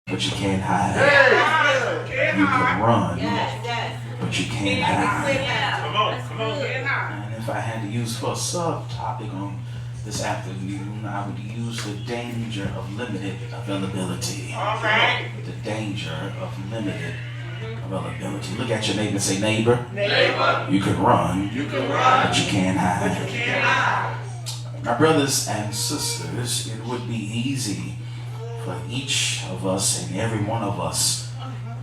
but you can't hide. You can run, but you can't hide. Come on, And if I had to use for a subtopic on this afternoon, I would use the danger of limited availability. all right. The danger of limited availability. Look at your neighbor and say, neighbor, you can run, but you can't hide. My brothers and sisters, it would be easy for each of us and every one of us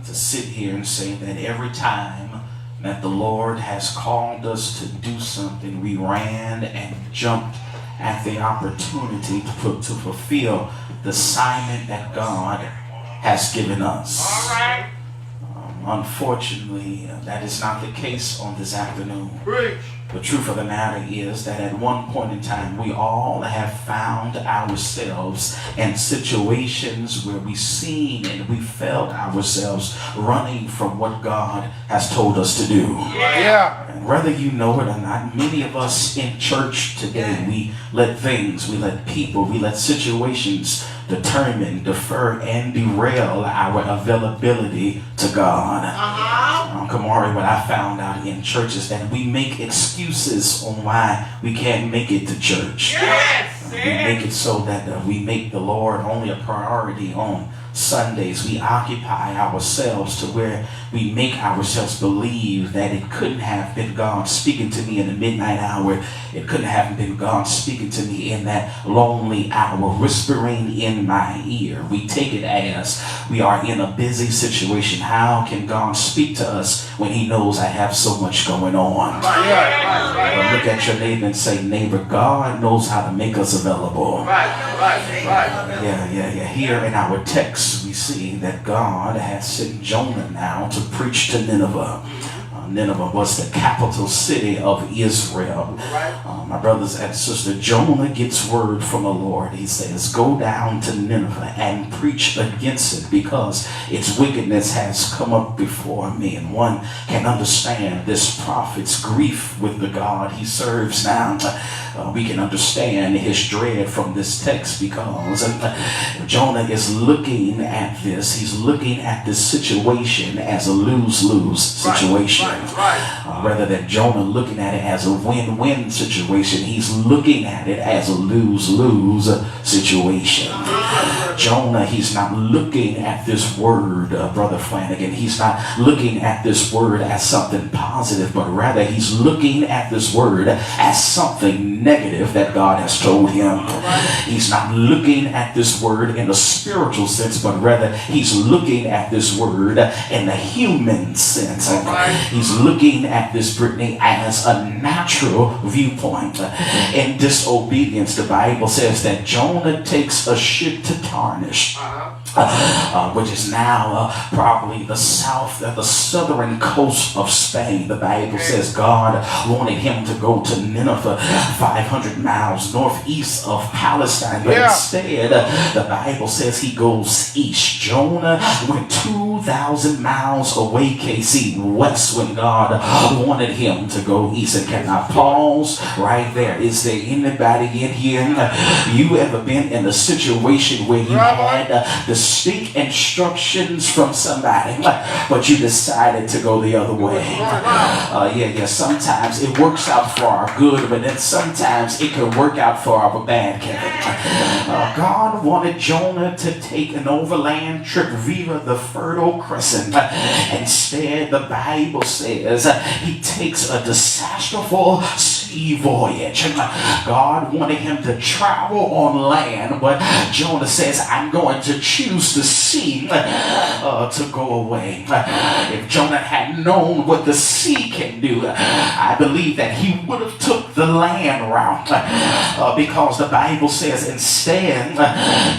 to sit here and say that every time that the Lord has called us to do something, we ran and jumped at the opportunity to fulfill the assignment that God has given us. All right. Unfortunately, that is not the case on this afternoon. Preach. The truth of the matter is that at one point in time, we all have found ourselves in situations where we've seen and we felt ourselves running from what God has told us to do. Yeah. And whether you know it or not, many of us in church today, we let things, we let people, we let situations determine, defer, and derail our availability to God. Kamari, what I found out in church is that we make excuses on why we can't make it to church. Yes. We make it so that we make the Lord only a priority on Sundays. We occupy ourselves to where we make ourselves believe that it couldn't have been God speaking to me in the midnight hour. It couldn't have been God speaking to me in that lonely hour, whispering in my ear. We take it as we are in a busy situation. How can God speak to us when he knows I have so much going on? Look at your neighbor and say, neighbor, God knows how to make us available. Yeah. Here in our text, we see that God has sent Jonah now to preach to Nineveh. Nineveh was the capital city of Israel. My brothers and sisters, Jonah gets word from the Lord. He says, go down to Nineveh and preach against it because its wickedness has come up before me. And one can understand this prophet's grief with the God he serves now. We can understand his dread from this text because Jonah is looking at this. He's looking at this situation as a lose-lose situation. Rather than Jonah looking at it as a win-win situation, he's looking at it as a lose-lose situation. Jonah, he's not looking at this word, Brother Flanagan. He's not looking at this word as something positive, but rather he's looking at this word as something negative that God has told him. He's not looking at this word in a spiritual sense, but rather he's looking at this word in a human sense. He's looking at this, Brittany, as a natural viewpoint. In disobedience, the Bible says that Jonah takes a ship to Tarshish, which is now probably the southern coast of Spain. The Bible says God wanted him to go to Nineveh, 500 miles northeast of Palestine, but instead the Bible says he goes east. Jonah went 2,000 miles away, KC, west, when God wanted him to go east. And can I pause right there? Is there anybody in here? You ever been in a situation where you had distinct instructions from somebody, but you decided to go the other way? Sometimes it works out for our good, but then sometimes it can work out for our bad, Kevin. God wanted Jonah to take an overland trip via the Fertile Crescent. Instead, the Bible says he takes a disastrous sea voyage. God wanted him to travel on land, but Jonah says, I'm going to choose the sea to go away. If Jonah had known what the sea can do, I believe that he would have took the land route, because the Bible says instead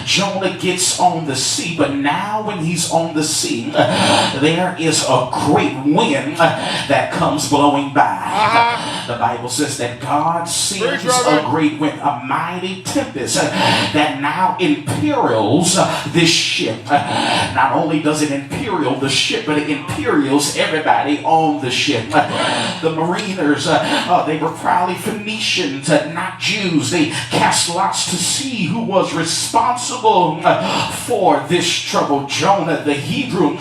Jonah gets on the sea. But now when he's on the sea, there is a great wind that comes blowing by. The Bible says that God sends Preach, Reverend. a great wind, a mighty tempest that now imperils this ship. Not only does it imperil the ship, but it imperils everybody on the ship. The mariners, they were probably Phoenicians, not Jews. They cast lots to see who was responsible for this trouble. Jonah, the Hebrew,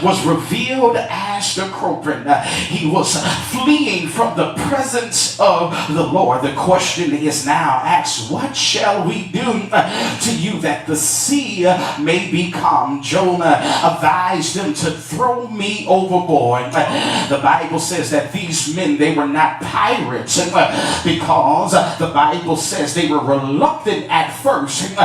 was revealed as the culprit. He was fleeing from the presence of the Lord. The question is now asked, what shall we do to you that the sea may be calm? Jonah advised them to throw me overboard. The Bible says that these men, they were not pirates because the Bible says they were reluctant at first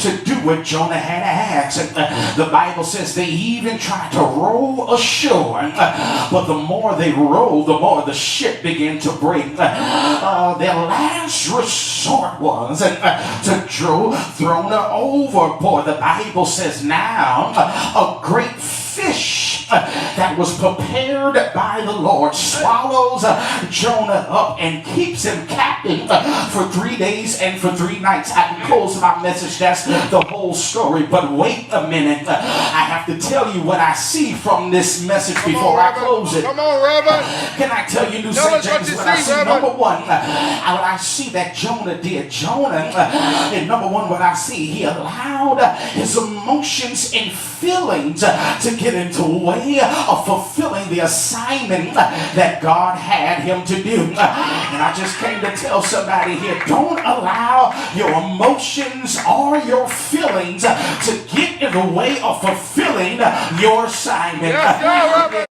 to do what Jonah had asked. The Bible says they even tried to row ashore, but the more they rowed, the more the ship began to break. Their last resort was to throw her overboard. The Bible says now a great fish that was prepared by the Lord swallows Jonah up and keeps him captive for 3 days and for 3 nights. I can close my message. That's the whole story. But wait a minute. I have to tell you what I see from this message before I close it. Come on, Reverend. Can I tell you, New St. James, what I see? Number one, what I see that Jonah did. Jonah, and number one, what I see, he allowed his emotions and feelings to get into the way of fulfilling the assignment that God had him to do. And I just came to tell somebody here, don't allow your emotions or your feelings to get in the way of fulfilling your assignment. Yes, sir, Reverend.